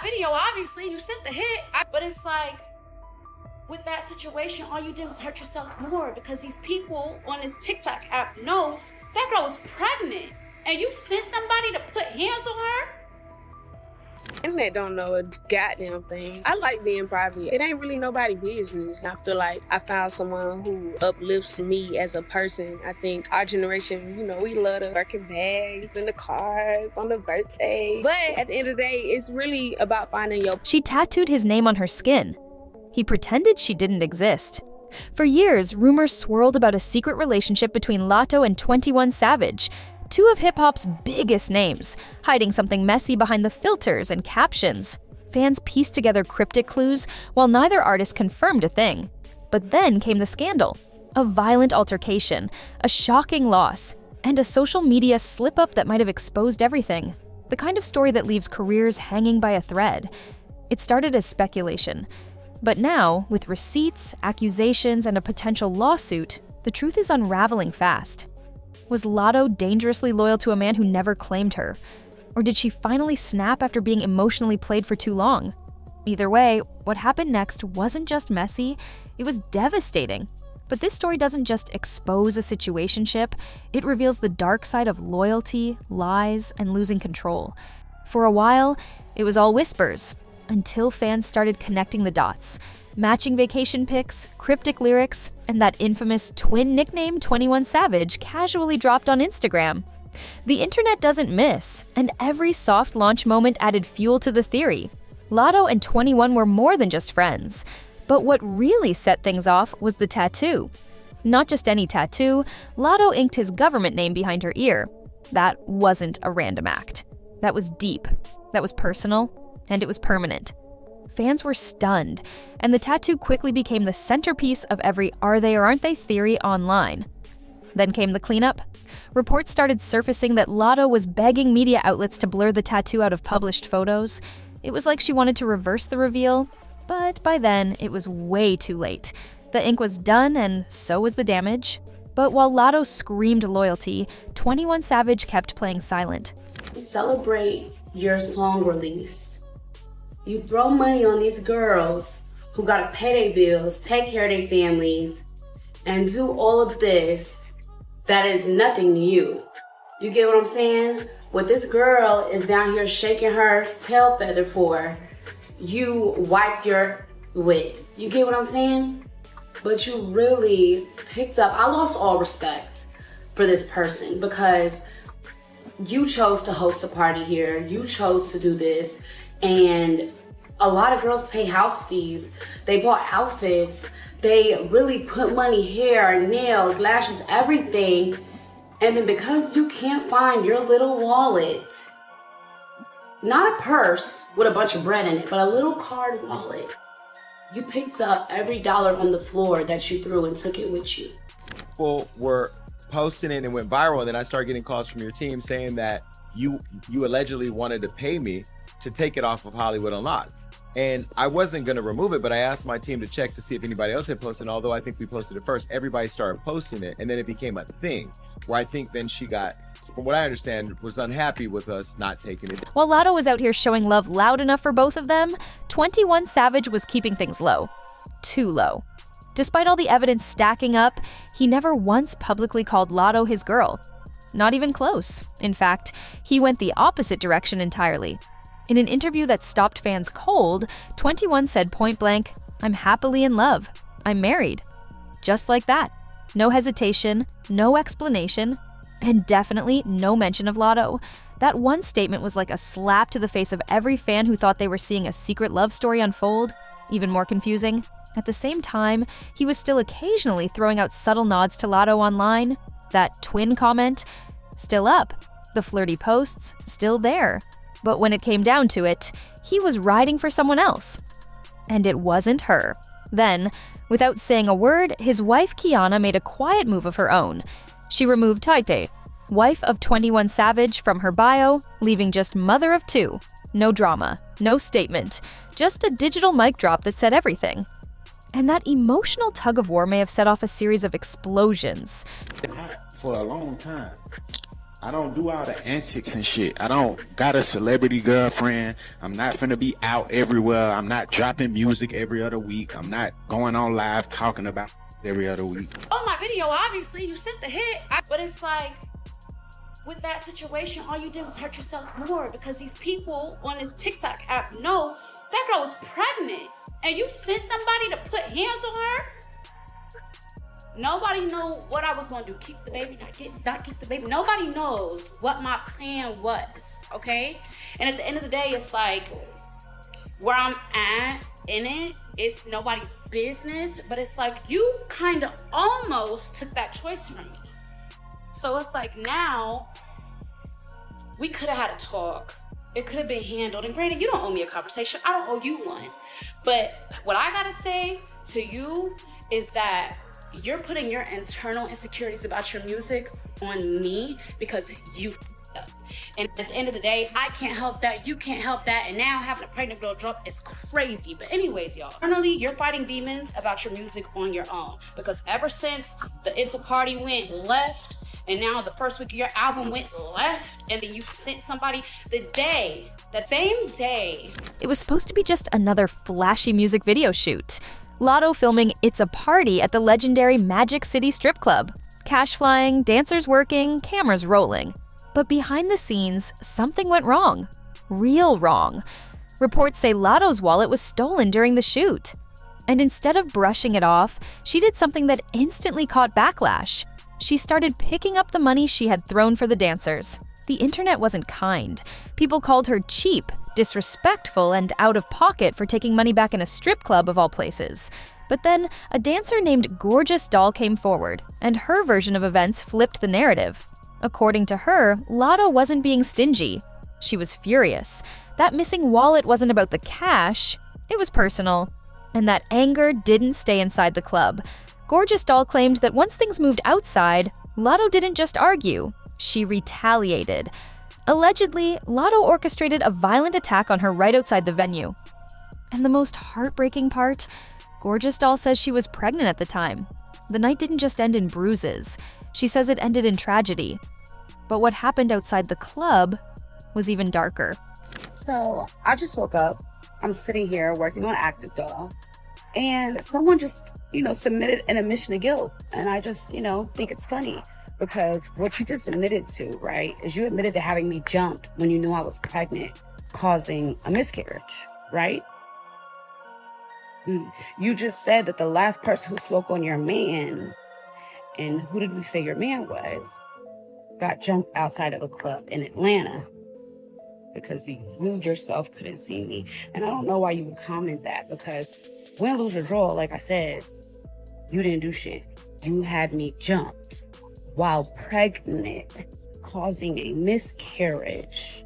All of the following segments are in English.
video, obviously. You sent the hit. But it's like, with that situation, all you did was hurt yourself more because these people on this TikTok app know that girl was pregnant. And you sent somebody to put hands on her? Internet don't know a goddamn thing. I like being private. It ain't really nobody's business. And I feel like I found someone who uplifts me as a person. I think our generation, we love the Birkin bags and the cars on the birthday. But at the end of the day, it's really about finding your... She tattooed his name on her skin. He pretended she didn't exist. For years, rumors swirled about a secret relationship between Latto and 21 Savage, two of hip-hop's biggest names, hiding something messy behind the filters and captions. Fans pieced together cryptic clues, while neither artist confirmed a thing. But then came the scandal. A violent altercation, a shocking loss, and a social media slip-up that might have exposed everything. The kind of story that leaves careers hanging by a thread. It started as speculation. But now, with receipts, accusations, and a potential lawsuit, the truth is unraveling fast. Was Latto dangerously loyal to a man who never claimed her? Or did she finally snap after being emotionally played for too long? Either way, what happened next wasn't just messy, it was devastating. But this story doesn't just expose a situationship, it reveals the dark side of loyalty, lies, and losing control. For a while, it was all whispers, until fans started connecting the dots. Matching vacation pics, cryptic lyrics, and that infamous twin nickname 21 Savage casually dropped on Instagram. The internet doesn't miss, and every soft launch moment added fuel to the theory. Latto and 21 were more than just friends. But what really set things off was the tattoo. Not just any tattoo, Latto inked his government name behind her ear. That wasn't a random act. That was deep, that was personal, and it was permanent. Fans were stunned, and the tattoo quickly became the centerpiece of every are they or aren't they theory online. Then came the cleanup. Reports started surfacing that Latto was begging media outlets to blur the tattoo out of published photos. It was like she wanted to reverse the reveal, but by then it was way too late. The ink was done, and so was the damage. But while Latto screamed loyalty, 21 Savage kept playing silent. Celebrate your song release. You throw money on these girls who gotta pay their bills, take care of their families, and do all of this that is nothing to you. You get what I'm saying? What this girl is down here shaking her tail feather for, you wipe your wit. You get what I'm saying? But you really picked up, I lost all respect for this person because you chose to host a party here, you chose to do this, and a lot of girls pay house fees. They bought outfits. They really put money, hair, nails, lashes, everything. And then because you can't find your little wallet, not a purse with a bunch of bread in it, but a little card wallet, you picked up every dollar on the floor that you threw and took it with you. People were posting it and went viral, and then I started getting calls from your team saying that you allegedly wanted to pay me to take it off of Hollywood Unlocked. And I wasn't going to remove it, but I asked my team to check to see if anybody else had posted. Although I think we posted it first, everybody started posting it, and then it became a thing where I think then she got, from what I understand, was unhappy with us not taking it. While Latto was out here showing love loud enough for both of them, 21 Savage was keeping things low. Too low. Despite all the evidence stacking up, he never once publicly called Latto his girl. Not even close. In fact, he went the opposite direction entirely. In an interview that stopped fans cold, 21 said point blank, "I'm happily in love. I'm married." Just like that. No hesitation, no explanation, and definitely no mention of Latto. That one statement was like a slap to the face of every fan who thought they were seeing a secret love story unfold. Even more confusing, at the same time, he was still occasionally throwing out subtle nods to Latto online. That twin comment, still up. The flirty posts, still there. But when it came down to it, he was riding for someone else. And it wasn't her. Then, without saying a word, his wife Kiana made a quiet move of her own. She removed Taite, wife of 21 Savage, from her bio, leaving just mother of two. No drama, no statement, just a digital mic drop that said everything. And that emotional tug of war may have set off a series of explosions. For a long time. I don't do all the antics and shit. I don't got a celebrity girlfriend. I'm not finna be out everywhere. I'm not dropping music every other week. I'm not going on live talking about every other week. On my video, obviously, you sent the hit, but it's like, with that situation, all you did was hurt yourself more because these people on this TikTok app know that girl was pregnant and you sent somebody to put hands on her. Nobody knew what I was gonna do. Keep the baby, not keep the baby. Nobody knows what my plan was, okay? And at the end of the day, it's like, where I'm at in it, it's nobody's business, but it's like, you kind of almost took that choice from me. So it's like, now, we could have had a talk. It could have been handled. And granted, you don't owe me a conversation. I don't owe you one. But what I gotta say to you is that you're putting your internal insecurities about your music on me because you f***ed up. And at the end of the day, I can't help that, you can't help that, and now having a pregnant girl drop is crazy. But anyways, y'all, internally, you're fighting demons about your music on your own. Because ever since the It's a Party went left, and now the first week of your album went left, and then you sent somebody that same day. It was supposed to be just another flashy music video shoot. Latto filming It's a Party at the legendary Magic City Strip Club. Cash flying, dancers working, cameras rolling. But behind the scenes, something went wrong. Real wrong. Reports say Latto's wallet was stolen during the shoot. And instead of brushing it off, she did something that instantly caught backlash. She started picking up the money she had thrown for the dancers. The internet wasn't kind. People called her cheap, disrespectful, and out of pocket for taking money back in a strip club of all places. But then, a dancer named Gorgeous Doll came forward, and her version of events flipped the narrative. According to her, Latto wasn't being stingy. She was furious. That missing wallet wasn't about the cash, it was personal. And that anger didn't stay inside the club. Gorgeous Doll claimed that once things moved outside, Latto didn't just argue, she retaliated. Allegedly, Latto orchestrated a violent attack on her right outside the venue. And the most heartbreaking part? Gorgeous Doll says she was pregnant at the time. The night didn't just end in bruises. She says it ended in tragedy. But what happened outside the club was even darker. So I just woke up. I'm sitting here working on Active Doll, and someone just, submitted an admission of guilt. And I just, think it's funny because what you just admitted to, right, is you admitted to having me jumped when you knew I was pregnant, causing a miscarriage, right? You just said that the last person who spoke on your man, and who did we say your man was, got jumped outside of a club in Atlanta because you yourself couldn't see me. And I don't know why you would comment that, because win, lose, or draw, like I said, you didn't do shit. You had me jumped while pregnant, causing a miscarriage.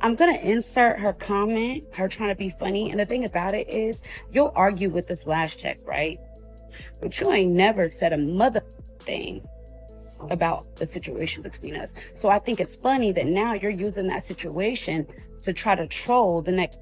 I'm gonna insert her comment, her trying to be funny. And the thing about it is, you'll argue with this last check, right? But you ain't never said a mother thing about the situation between us. So I think it's funny that now you're using that situation to try to troll the next.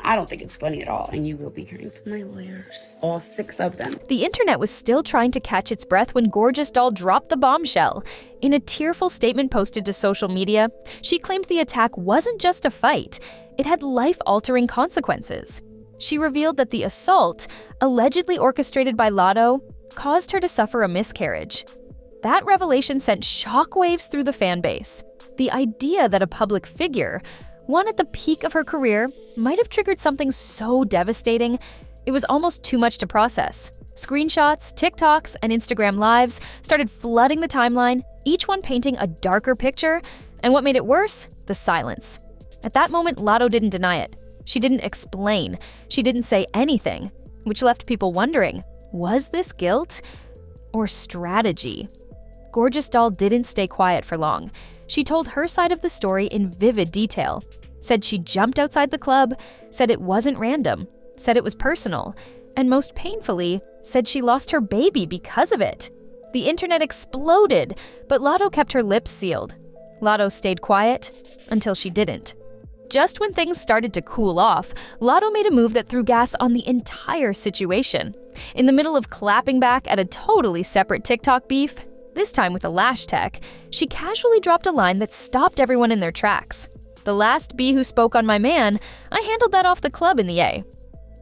I don't think it's funny at all, and you will be hearing from my lawyers, all 6 of them. The internet was still trying to catch its breath when Gorgeous Doll dropped the bombshell. In a tearful statement posted to social media, she claimed the attack wasn't just a fight, it had life-altering consequences. She revealed that the assault, allegedly orchestrated by Latto, caused her to suffer a miscarriage. That revelation sent shockwaves through the fan base. The idea that a public figure, one at the peak of her career, might have triggered something so devastating, it was almost too much to process. Screenshots, TikToks, and Instagram Lives started flooding the timeline, each one painting a darker picture, and what made it worse? The silence. At that moment, Latto didn't deny it. She didn't explain. She didn't say anything, which left people wondering, was this guilt or strategy? Gorgeous Doll didn't stay quiet for long. She told her side of the story in vivid detail, said she jumped outside the club, said it wasn't random, said it was personal, and most painfully, said she lost her baby because of it. The internet exploded, but Latto kept her lips sealed. Latto stayed quiet until she didn't. Just when things started to cool off, Latto made a move that threw gas on the entire situation. In the middle of clapping back at a totally separate TikTok beef, This time with a lash tech, she casually dropped a line that stopped everyone in their tracks. "The last bee who spoke on my man, I handled that off the club in the A."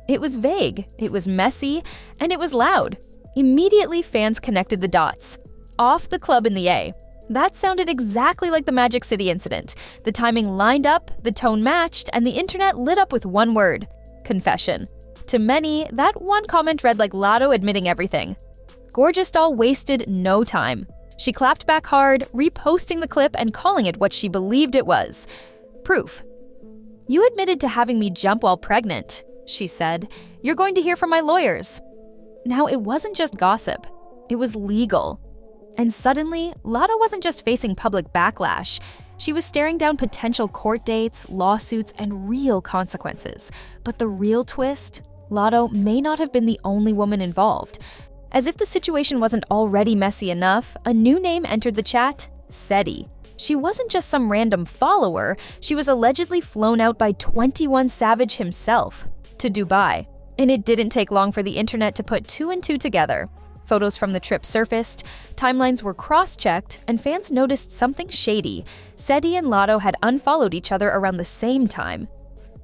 It was vague, it was messy, and it was loud. Immediately, fans connected the dots. Off the club in the A. That sounded exactly like the Magic City incident. The timing lined up, the tone matched, and the internet lit up with one word: confession. To many, that one comment read like Latto admitting everything. Gorgeous Doll wasted no time. She clapped back hard, reposting the clip and calling it what she believed it was. Proof. "You admitted to having me jump while pregnant," she said. "You're going to hear from my lawyers." Now, it wasn't just gossip. It was legal. And suddenly, Latto wasn't just facing public backlash. She was staring down potential court dates, lawsuits, and real consequences. But the real twist? Latto may not have been the only woman involved. As if the situation wasn't already messy enough, a new name entered the chat: Seti. She wasn't just some random follower, she was allegedly flown out by 21 Savage himself to Dubai. And it didn't take long for the internet to put two and two together. Photos from the trip surfaced, timelines were cross-checked, and fans noticed something shady. Seti and Latto had unfollowed each other around the same time.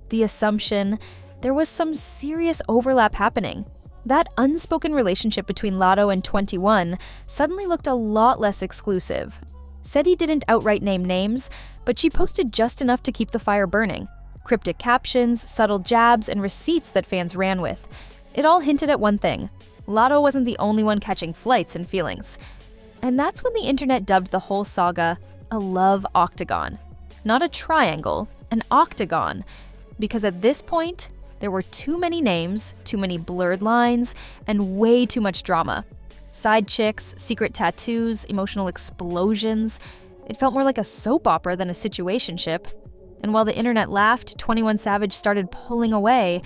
The assumption, there was some serious overlap happening. That unspoken relationship between Latto and 21 suddenly looked a lot less exclusive. Seti didn't outright name names, but she posted just enough to keep the fire burning. Cryptic captions, subtle jabs, and receipts that fans ran with. It all hinted at one thing: Latto wasn't the only one catching flights and feelings. And that's when the internet dubbed the whole saga a love octagon. Not a triangle, an octagon. Because at this point, there were too many names, too many blurred lines, and way too much drama. Side chicks, secret tattoos, emotional explosions. It felt more like a soap opera than a situationship. And while the internet laughed, 21 Savage started pulling away.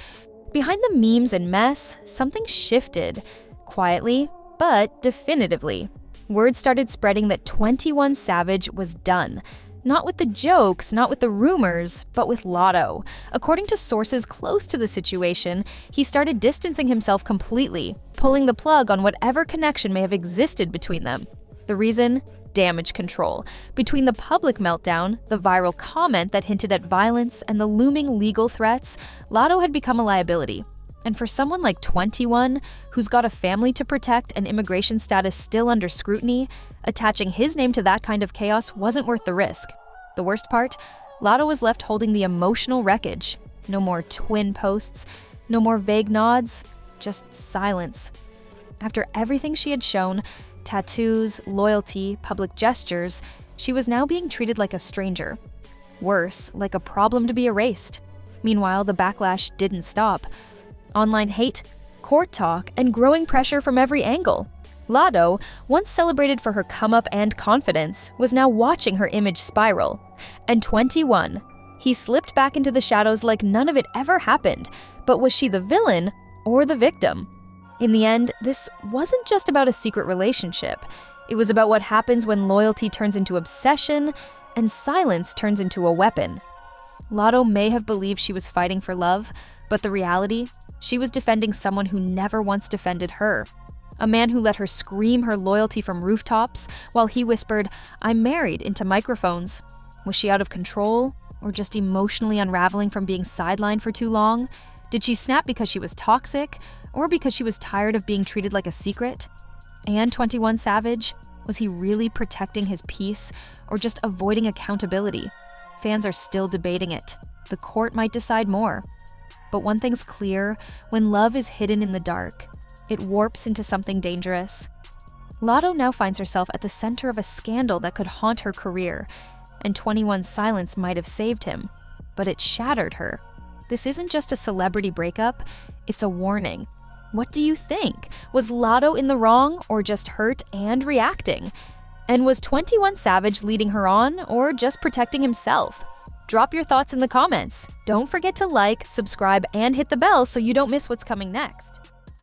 Behind the memes and mess, something shifted. Quietly, but definitively. Word started spreading that 21 Savage was done. Not with the jokes, not with the rumors, but with Latto. According to sources close to the situation, he started distancing himself completely, pulling the plug on whatever connection may have existed between them. The reason? Damage control. Between the public meltdown, the viral comment that hinted at violence, and the looming legal threats, Latto had become a liability. And for someone like 21, who's got a family to protect and immigration status still under scrutiny, attaching his name to that kind of chaos wasn't worth the risk. The worst part? Latto was left holding the emotional wreckage. No more twin posts, no more vague nods, just silence. After everything she had shown, tattoos, loyalty, public gestures, she was now being treated like a stranger. Worse, like a problem to be erased. Meanwhile, the backlash didn't stop. Online hate, court talk, and growing pressure from every angle. Latto, once celebrated for her come-up and confidence, was now watching her image spiral. And 21, he slipped back into the shadows like none of it ever happened. But was she the villain or the victim? In the end, this wasn't just about a secret relationship. It was about what happens when loyalty turns into obsession and silence turns into a weapon. Latto may have believed she was fighting for love, but the reality? She was defending someone who never once defended her. A man who let her scream her loyalty from rooftops while he whispered, "I'm married," into microphones. Was she out of control, or just emotionally unraveling from being sidelined for too long? Did she snap because she was toxic, or because she was tired of being treated like a secret? And 21 Savage? Was he really protecting his peace, or just avoiding accountability? Fans are still debating it. The court might decide more. But one thing's clear: when love is hidden in the dark, it warps into something dangerous. Latto now finds herself at the center of a scandal that could haunt her career, and 21's silence might have saved him, but it shattered her. This isn't just a celebrity breakup, it's a warning. What do you think? Was Latto in the wrong, or just hurt and reacting? And was 21 Savage leading her on, or just protecting himself? Drop your thoughts in the comments. Don't forget to like, subscribe, and hit the bell so you don't miss what's coming next.